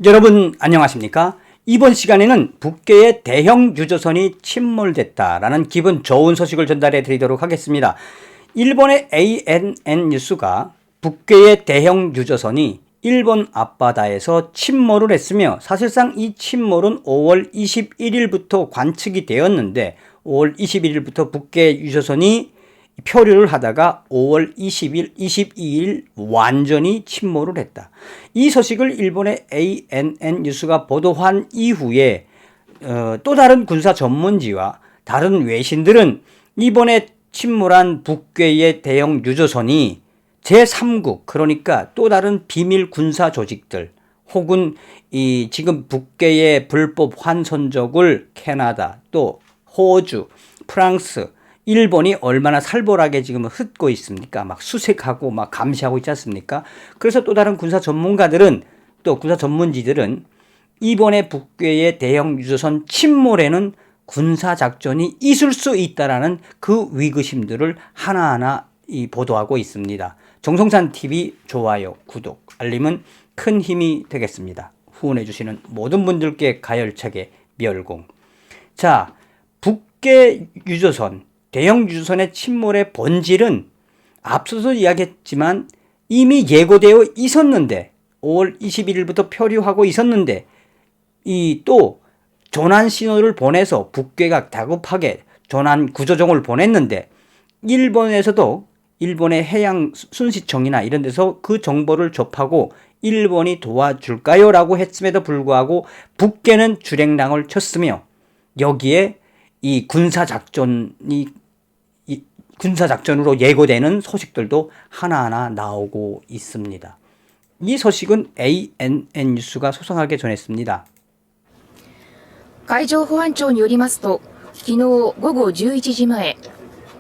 여러분 안녕하십니까? 이번 시간에는 북괴의 대형 유조선이 침몰됐다라는 기분 좋은 소식을 전달해 드리도록 하겠습니다. 일본의 ANN 뉴스가 북괴의 대형 유조선이 일본 앞바다에서 침몰을 했으며, 사실상 이 침몰은 5월 21일부터 관측이 되었는데 5월 21일부터 북괴 유조선이 표류를 하다가 5월 20일, 22일 완전히 침몰을 했다. 이 소식을 일본의 ANN 뉴스가 보도한 이후에 또 다른 군사 전문지와 다른 외신들은 이번에 침몰한 북괴의 대형 유조선이 제3국, 그러니까 또 다른 비밀 군사 조직들 혹은 지금 북괴의 불법 환선적을 캐나다, 또 호주, 프랑스, 일본이 얼마나 살벌하게 지금 흩고 있습니까? 막 수색하고 막 감시하고 있지 않습니까? 그래서 또 다른 군사 전문가들은, 또 군사 전문지들은 이번에 북괴의 대형 유조선 침몰에는 군사 작전이 있을 수 있다라는 그 위기심들을 하나하나 보도하고 있습니다. 정성찬 TV 좋아요, 구독, 알림은 큰 힘이 되겠습니다. 후원해 주시는 모든 분들께 가열차게 멸공. 자, 북괴 유조선, 대형 유조선의 침몰의 본질은 앞서서 이야기했지만 이미 예고되어 있었는데, 5월 21일부터 표류하고 있었는데, 또 조난 신호를 보내서 북괴가 다급하게 조난 구조종을 보냈는데, 일본에서도 일본의 해양 순시청이나 이런 데서 그 정보를 접하고 일본이 도와줄까요? 라고 했음에도 불구하고 북괴는 주랭랑을 쳤으며, 여기에 이 군사작전으로 예고되는 소식들도 하나하나 나오고 있습니다. 이 소식은 ANN 뉴스가 소상하게 전했습니다. 海上保安庁によりますと、昨日午後11時前、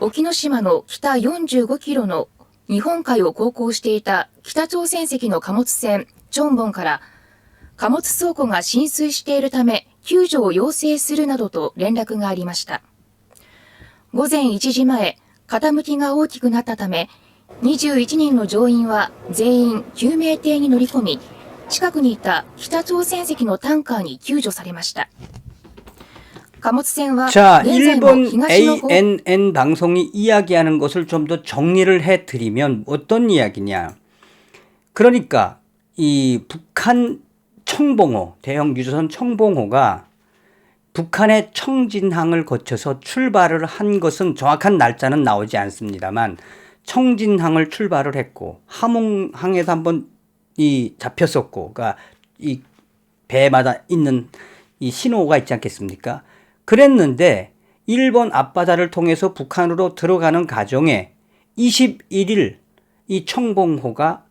沖ノ島の北45キロの日本海を航行していた北朝鮮籍の貨物船チョンボンから貨物倉庫が浸水しているため救助を要請するなどと連絡がありました。午前1時前、傾きが大きくなったため、21人の乗員は全員救命艇に乗り込み、近くにいた北朝鮮籍のタンカーに救助されました。 자, 일본 ANN 방송이 이야기하는 것을 좀 더 정리를 해드리면 어떤 이야기냐. 그러니까 이 북한 청봉호, 대형 유조선 청봉호가 북한의 청진항을 거쳐서 출발을 한 것은 정확한 날짜는 나오지 않습니다만, 청진항을 출발을 했고 함흥항에서 한번 잡혔었고, 그러니까 이 배마다 있는 이 신호가 있지 않겠습니까? 그랬는데 일본 앞바다를 통해서 북한으로 들어가는 과정에 21일 이 청봉호가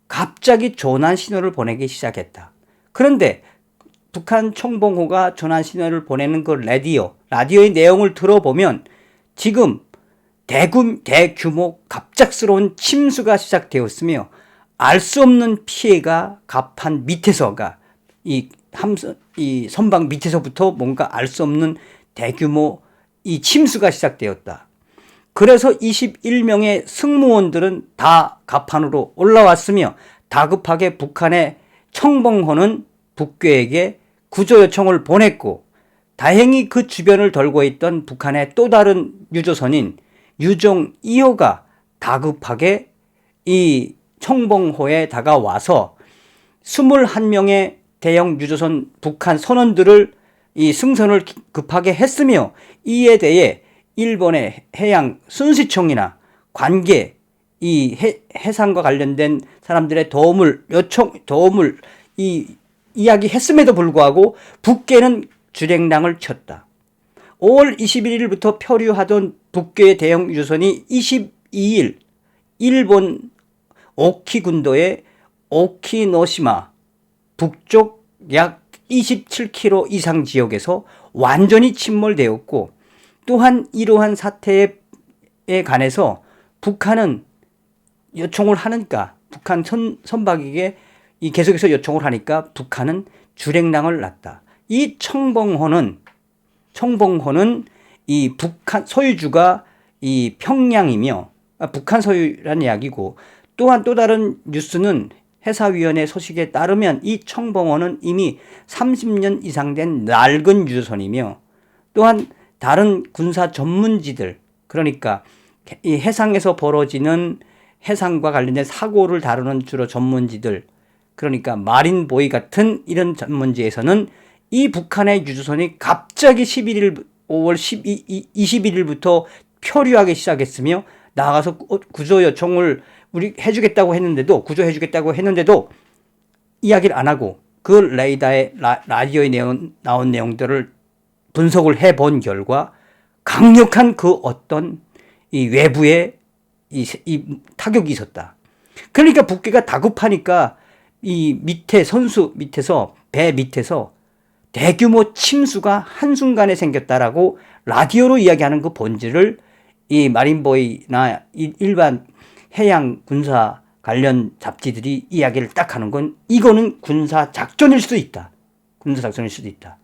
갑자기 조난 신호를 보내기 시작했다. 그런데 북한 청봉호가 조난 신호를 보내는 그 라디오의 내용을 들어보면 지금 대규모 갑작스러운 침수가 시작되었으며, 알 수 없는 피해가 갑판 밑에서가 이 선박 밑에서부터 뭔가 알 수 없는 대규모 이 침수가 시작되었다. 그래서 21명의 승무원들은 다 갑판으로 올라왔으며, 다급하게 북한의 청봉호는 북괴에게 구조 요청을 보냈고, 다행히 그 주변을 돌고 있던 북한의 또 다른 유조선인 유종 2호가 다급하게 이 청봉호에 다가와서 21명의 대형 유조선 북한 선원들을 이 승선을 급하게 했으며, 이에 대해 일본의 해양 순시청이나 관계 해상과 관련된 사람들의 도움을 이야기했음에도 불구하고 북괴는 주랭랑을 쳤다. 5월 21일부터 표류하던 북괴의 대형 유조선이 22일 일본 오키군도의 오키노시마 북쪽 약 27km 이상 지역에서 완전히 침몰되었고, 또한 이러한 사태에 관해서 북한은 요청을 하니까, 북한 선박에게 계속해서 요청을 하니까 북한은 주랭랑을 놨다. 이 청봉호는 이 북한 소유주가 이 평양이며, 북한 소유라는 이야기고, 또한 또 다른 뉴스는 해사위원회 소식에 따르면 이 청봉호는 이미 30년 이상 된 낡은 유조선이며 또한 다른 군사 전문지들, 그러니까 이 해상에서 벌어지는 해상과 관련된 사고를 다루는 주로 전문지들, 그러니까 마린보이 같은 이런 전문지에서는 이 북한의 유조선이 갑자기 5월 21일부터 표류하기 시작했으며 나가서 구조 요청을 우리 해주겠다고 했는데도, 구조해주겠다고 했는데도 이야기를 안 하고 그 레이더에 라디오에 나온 내용들을 분석을 해본 결과 강력한 그 어떤 이 외부의 이 타격이 있었다. 그러니까 북괴가 다급하니까 이 밑에 선수 밑에서 배 밑에서 대규모 침수가 한순간에 생겼다라고 라디오로 이야기하는 그 본질을 이 마린보이나 일반 해양 군사 관련 잡지들이 이야기를 딱 하는 건 이거는 군사 작전일 수도 있다. 군사 작전일 수도 있다.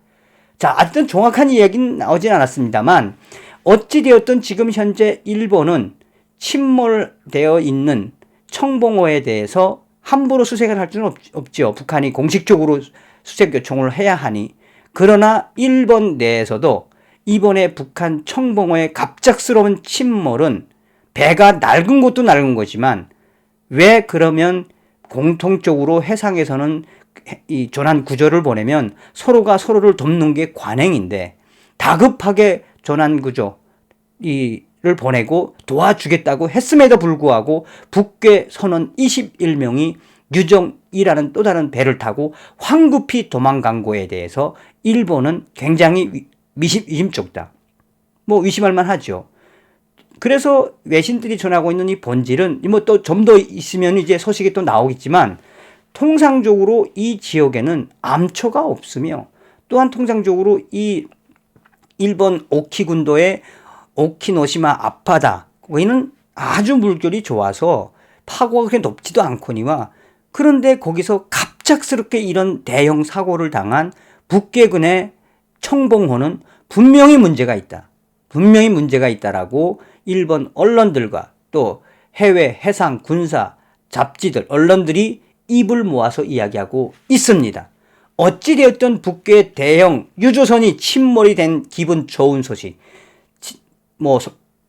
자, 어쨌든 정확한 이야기는 나오진 않았습니다만 어찌되었든 지금 현재 일본은 침몰되어 있는 청봉호에 대해서 함부로 수색을 할 수는 없죠. 북한이 공식적으로 수색 요청을 해야 하니. 그러나 일본 내에서도 이번에 북한 청봉호의 갑작스러운 침몰은 배가 낡은 것도 낡은 거지만 왜 그러면 공통적으로 해상에서는 이 조난 구조를 보내면 서로가 서로를 돕는 게 관행인데 다급하게 조난 구조 를 보내고 도와주겠다고 했음에도 불구하고 북괴 선원 21명이 유정이라는 또 다른 배를 타고 황급히 도망간 거에 대해서 일본은 굉장히 의심쩍다. 뭐 의심할 만하죠. 그래서 외신들이 전하고 있는 이 본질은 뭐 또 좀 더 있으면 이제 소식이 또 나오겠지만 통상적으로 이 지역에는 암초가 없으며 또한 통상적으로 이 일본 오키군도의 오키노시마 앞바다 거기는 아주 물결이 좋아서 파고가 그렇게 높지도 않거니와 그런데 거기서 갑작스럽게 이런 대형 사고를 당한 북괴군의 청봉호는 분명히 문제가 있다. 분명히 문제가 있다라고 일본 언론들과 또 해외 해상 군사 잡지들 언론들이 입을 모아서 이야기하고 있습니다. 어찌되었든 북괴 대형 유조선이 침몰이 된 기분 좋은 소식 뭐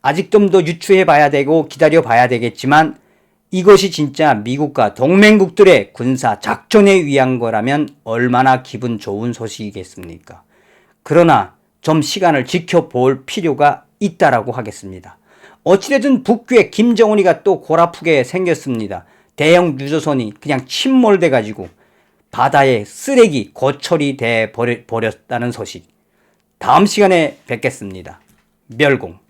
아직 좀 더 유추해 봐야 되고 기다려 봐야 되겠지만 이것이 진짜 미국과 동맹국들의 군사 작전에 의한 거라면 얼마나 기분 좋은 소식이겠습니까? 그러나 좀 시간을 지켜볼 필요가 있다라고 하겠습니다. 어찌되든 북괴 김정은이가 또 골아프게 생겼습니다. 대형 유조선이 그냥 침몰돼 가지고 바다에 쓰레기 고철이 돼 버렸다는 소식. 다음 시간에 뵙겠습니다. 멸공.